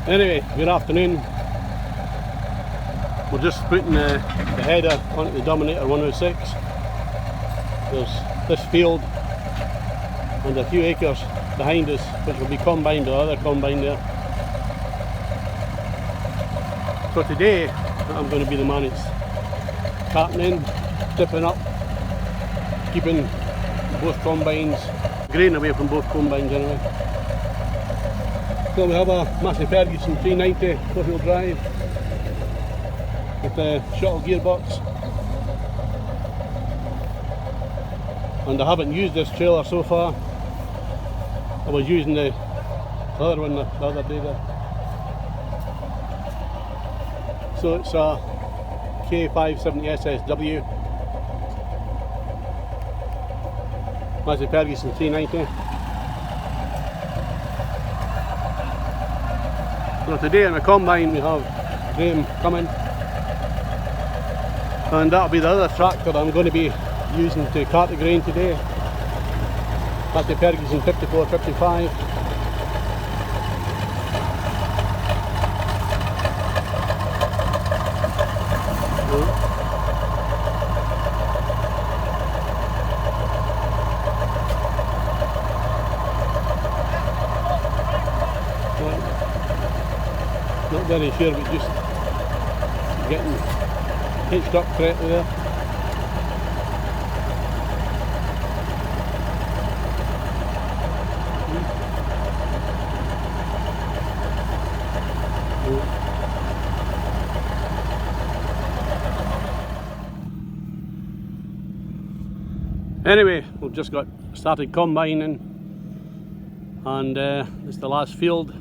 Anyway, good afternoon. We're just putting the header onto the Dominator 106. There's this field and a few acres behind us which will be combined with other combine there. So today I'm going to be the man that's carting in, tipping up, keeping both combines, grain away from both combines anyway. So we have a Massey Ferguson 390 four-wheel drive with a shuttle gearbox, and I haven't used this trailer so far. I was using the other one the other day there. So it's a K570 SSW Massey Ferguson 390. So today in the combine we have Graham coming, and that'll be the other tractor I'm going to be using to cart the grain today. That's the Ferguson 5455. Not very sure, but just getting hitched up correctly there. Anyway, we've just got started combining, and it's the last field.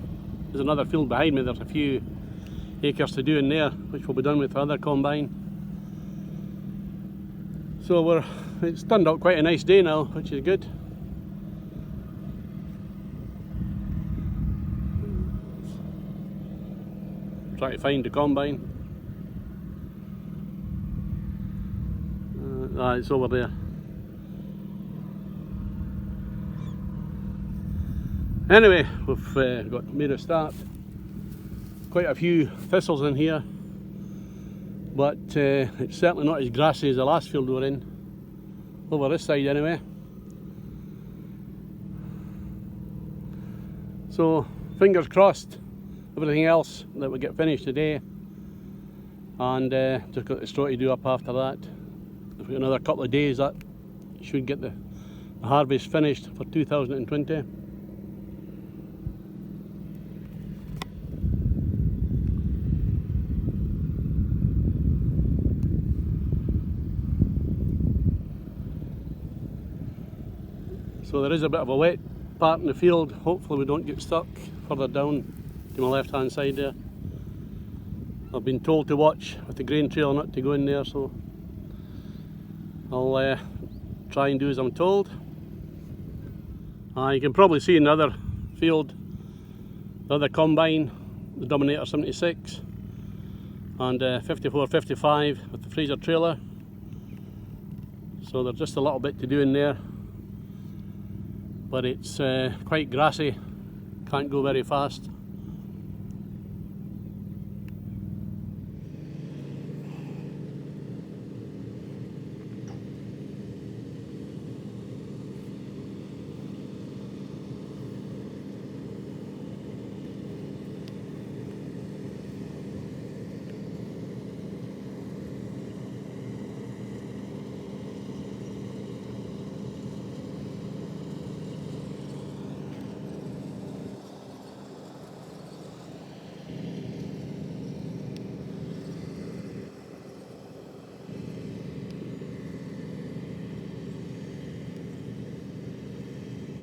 There's another field behind me. There's a few acres to do in there, which will be done with the other combine. So it's turned out quite a nice day now, which is good. Try to find the combine. It's over there. Anyway, we've made a start. Quite a few thistles in here, but it's certainly not as grassy as the last field we were in, over this side anyway. So fingers crossed everything else that we get finished today, and just got the straw to do up after that. If we got another couple of days, that should get the harvest finished for 2020. So there is a bit of a wet part in the field. Hopefully we don't get stuck further down to my left hand side there. I've been told to watch with the grain trailer not to go in there, so I'll try and do as I'm told. You can probably see in the other field, the other combine, the Dominator 76 and 5455 with the freezer trailer. So there's just a little bit to do in there, but it's quite grassy, can't go very fast.